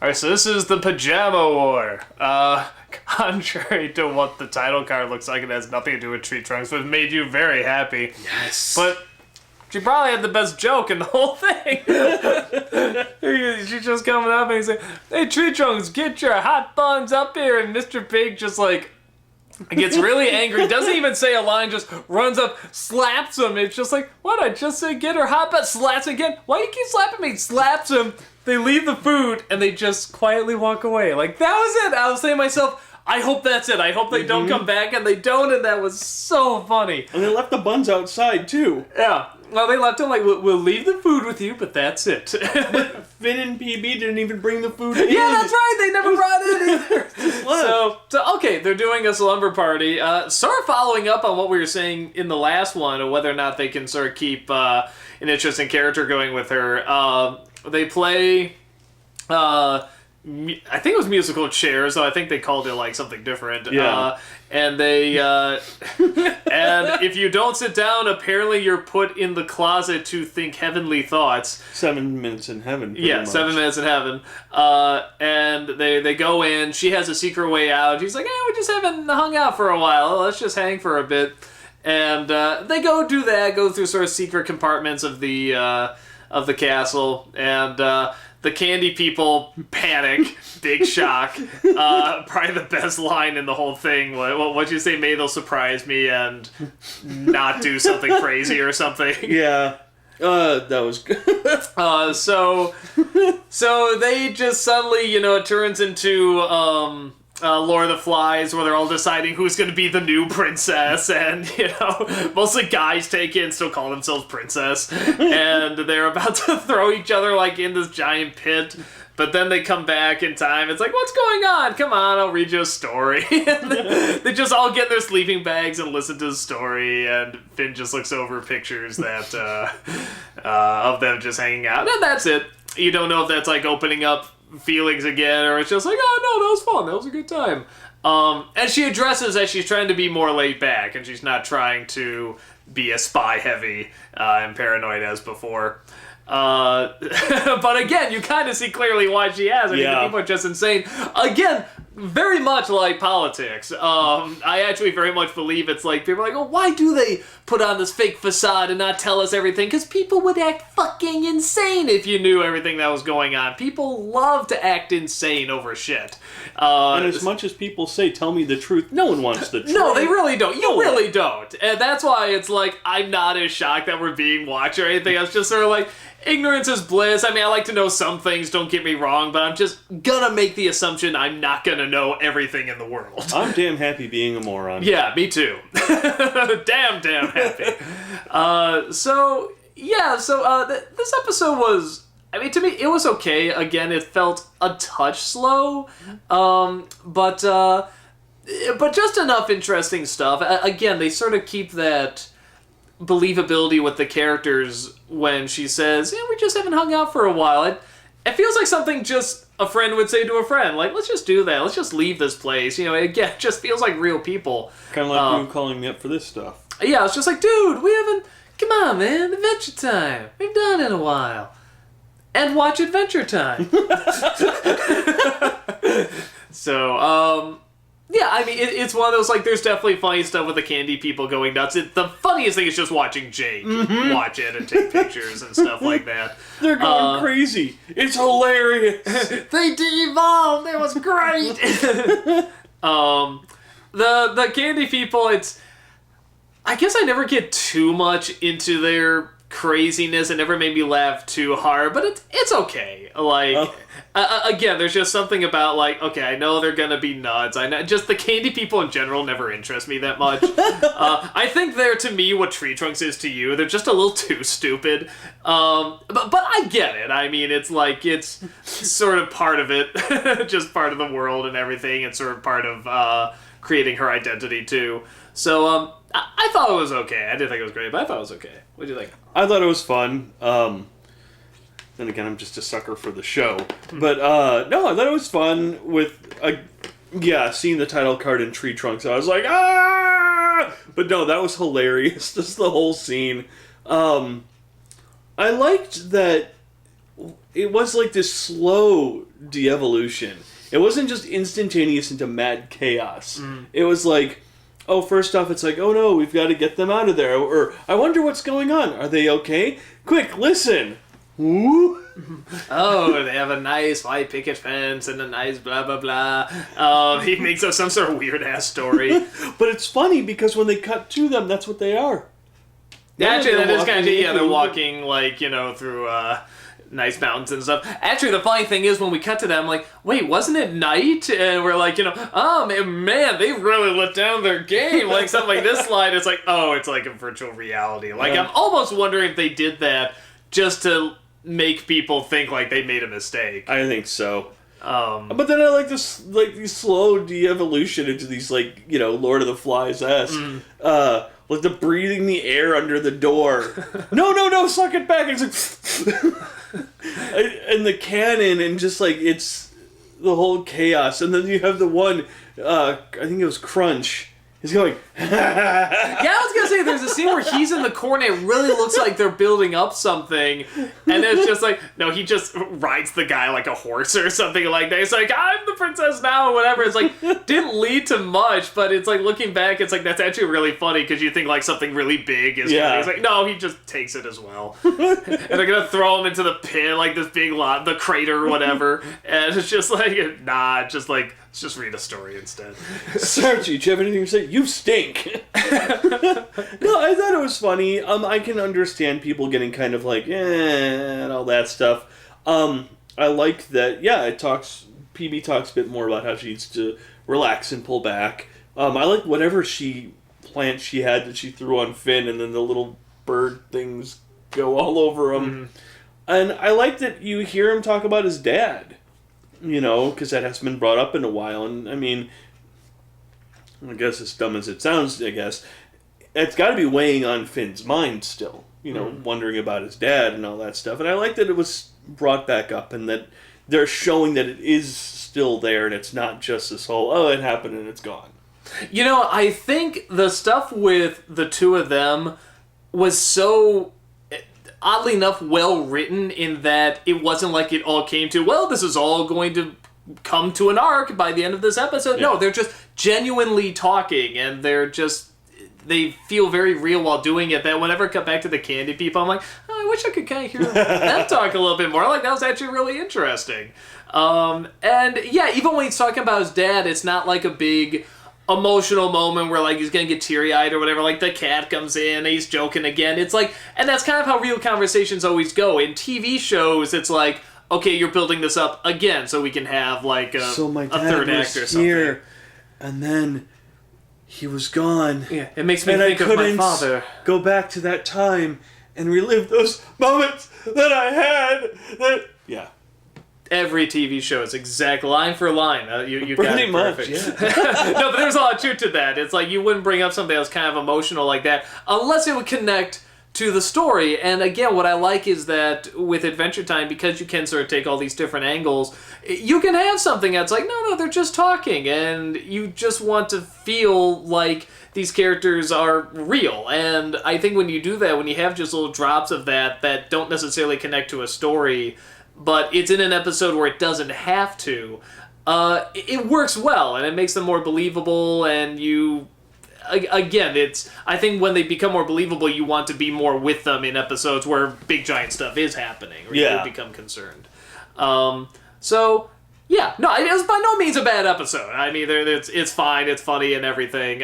Alright, so this is the Pajama War. Contrary to what the title card looks like, it has nothing to do with tree trunks, but it made you very happy. Yes. But she probably had the best joke in the whole thing. She's just coming up and he's like, "Hey, tree trunks, get your hot buns up here." And Mr. Pig just like gets really angry, doesn't even say a line, just runs up, slaps him. It's just like, what? I just said get her hot butt, slaps again. Why do you keep slapping me? Slaps him. They leave the food and they just quietly walk away. Like, that was it. I was saying to myself, I hope that's it. I hope they don't come back, and they don't, and that was so funny. And they left the buns outside, too. Yeah. Well, they left him like, we'll leave the food with you, but that's it. Finn and PB didn't even bring the food in. Yeah, that's right. They never brought it either. So, okay, they're doing a slumber party. Sort of following up on what we were saying in the last one, of whether or not they can sort of keep an interesting character going with her. They play, I think it was musical chairs, so I think they called it like something different. Yeah. And they, and if you don't sit down, apparently you're put in the closet to think heavenly thoughts. 7 minutes in heaven. Yeah, much. 7 minutes in heaven. And they go in. She has a secret way out. She's like, we just haven't hung out for a while. Let's just hang for a bit. And they go do that, go through sort of secret compartments of the castle, and the candy people panic. Big shock. Probably the best line in the whole thing. What'd you say? Maybe they'll surprise me and not do something crazy or something. Yeah. That was good. So they just suddenly, it turns into Lord of the Flies, where they're all deciding who's going to be the new princess, and, mostly guys take it and still call themselves princess, and they're about to throw each other, like, in this giant pit, but then they come back in time. It's like, what's going on? Come on, I'll read you a story. And they just all get in their sleeping bags and listen to the story, and Finn just looks over pictures that of them just hanging out, and that's it. You don't know if that's, like, opening up feelings again, or it's just like, oh no, that was fun, that was a good time. And she addresses that she's trying to be more laid back, and she's not trying to be as spy heavy and paranoid as before. But again, you kind of see clearly why she has. I mean, the people are just insane. Again, very much like politics. I actually very much believe it's like, people are like, oh, why do they put on this fake facade and not tell us everything? Because people would act fucking insane if you knew everything that was going on. People love to act insane over shit. And as much as people say, tell me the truth, no one wants the truth. No, they really don't. You really don't. And that's why it's like, I'm not as shocked that we're being watched or anything. I was just sort of like, ignorance is bliss. I mean, I like to know some things, don't get me wrong, but I'm just gonna make the assumption I'm not gonna know everything in the world. I'm damn happy being a moron. Yeah, me too. damn happy. This episode was, I mean, to me, it was okay. Again, it felt a touch slow, but just enough interesting stuff. Again, they sort of keep that believability with the characters when she says, we just haven't hung out for a while. It feels like something just a friend would say to a friend. Like, let's just do that. Let's just leave this place. Again, it just feels like real people. Kind of like you calling me up for this stuff. Yeah, it's just like, dude, we haven't... Come on, man. Adventure Time. We've done it in a while. And watch Adventure Time. Yeah, I mean, it's one of those, like, there's definitely funny stuff with the candy people going nuts. The funniest thing is just watching Jake watch it and take pictures and stuff like that. They're going crazy. It's hilarious. They de-evolved. It was great. The candy people, I guess I never get too much into their craziness. It never made me laugh too hard, but it's okay. Like... again, there's just something about, like, okay, I know they're gonna be nuts. I know, just the candy people in general never interest me that much. I think they're, to me, what Tree Trunks is to you. They're just a little too stupid. But I get it. I mean, it's like, it's sort of part of it. Just part of the world and everything. It's sort of part of creating her identity, too. So, I thought it was okay. I didn't think it was great, but I thought it was okay. What do you think? I thought it was fun. Then again, I'm just a sucker for the show. But, no, I thought it was fun with, seeing the title card in Tree Trunks. I was like, ah! But no, that was hilarious. Just the whole scene. I liked that it was like this slow de-evolution. It wasn't just instantaneous into mad chaos. It was like, oh, first off, it's like, oh no, we've got to get them out of there. Or, I wonder what's going on. Are they okay? Quick, listen. Woo? Oh, they have a nice white picket fence and a nice blah, blah, blah. He makes up some sort of weird-ass story. But it's funny because when they cut to them, that's what they are. Yeah, actually, that is kind of, they're walking, like, through, nice mountains and stuff. Actually, the funny thing is when we cut to them, like, wait, wasn't it night? And we're like, oh man, they really let down their game. Like something like this line, it's like, oh, it's like a virtual reality. Like, I'm almost wondering if they did that just to make people think like they made a mistake. I think so. But then I like this, like, these slow de-evolution into these, like, Lord of the Flies-esque. Like the breathing the air under the door. No, suck it back. And it's like, and the cannon, and just like it's the whole chaos. And then you have the one, I think it was Crunch. He's going, yeah, I was gonna say, there's a scene where he's in the corner, it really looks like they're building up something, and it's just like, no, he just rides the guy like a horse or something like that. It's like, I'm the princess now, whatever. It's like, didn't lead to much, but it's like, looking back, it's like, that's actually really funny, because you think like something really big is coming. It's like, no, he just takes it as well. And they're gonna throw him into the pit, like this big lot, the crater or whatever, and it's just like, nah, just like, let's just read a story instead. Sarchi, do you have anything to say? You stink. No, I thought it was funny. I can understand people getting kind of like, and all that stuff. I like that, PB talks a bit more about how she needs to relax and pull back. I like whatever plant she had that she threw on Finn, and then the little bird things go all over him. And I like that you hear him talk about his dad. Because that hasn't been brought up in a while. And, I mean, I guess as dumb as it sounds, it's got to be weighing on Finn's mind still. Wondering about his dad and all that stuff. And I like that it was brought back up and that they're showing that it is still there and it's not just this whole, oh, it happened and it's gone. I think the stuff with the two of them was so, oddly enough, well written in that it wasn't like it all came to, well, this is all going to come to an arc by the end of this episode. Yeah. No, they're just genuinely talking, and they feel very real while doing it, that whenever I come back to the candy people, I'm like, oh, I wish I could kind of hear them talk a little bit more. Like, that was actually really interesting. And yeah, even when he's talking about his dad, it's not like a big emotional moment where like he's gonna get teary-eyed or whatever. Like the cat comes in and he's joking again. It's like, and that's kind of how real conversations always go. In TV shows, it's like, okay, you're building this up again so we can have like a third act or something. Here, and then he was gone. Yeah, it makes me think of my father. Go back to that time and relive those moments that I had. Yeah. Every TV show is exact line for line. You got it perfect. Yeah. No, but there's a lot of truth to that. It's like you wouldn't bring up something that was kind of emotional like that unless it would connect to the story. And again, what I like is that with Adventure Time, because you can sort of take all these different angles, you can have something that's like, no, they're just talking, and you just want to feel like these characters are real. And I think when you do that, when you have just little drops of that don't necessarily connect to a story, but it's in an episode where it doesn't have to, it works well, and it makes them more believable, and again, I think when they become more believable, you want to be more with them in episodes where big giant stuff is happening, or you become concerned. So, yeah, no, it was by no means a bad episode. I mean, it's fine, it's funny and everything.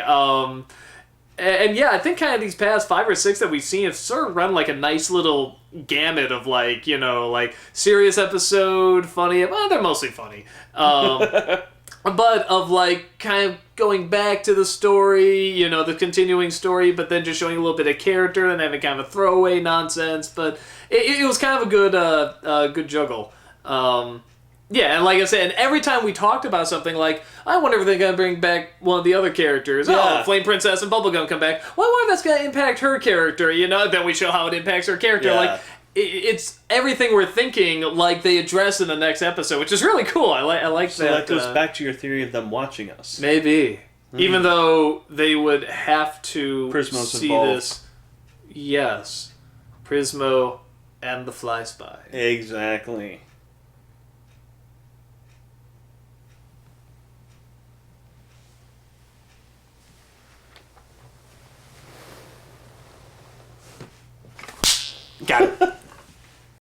And yeah, I think kind of these past 5 or 6 that we've seen have sort of run like a nice little gamut of like, like serious episode, funny, well, they're mostly funny. But of like kind of going back to the story, the continuing story, but then just showing a little bit of character and having kind of a throwaway nonsense. But it was kind of a good juggle. Yeah, and like I said, and every time we talked about something like, I wonder if they're going to bring back one of the other characters. Yeah. Oh, Flame Princess and Bubblegum come back. Well, I wonder if that's going to impact her character, Then we show how it impacts her character. Yeah. Like, it's everything we're thinking, like they address in the next episode, which is really cool. I like so that. So that goes back to your theory of them watching us. Maybe. Even though they would have to Prismo's see involved. this. Yes. Prismo And the Fly Spy. Exactly. Got it.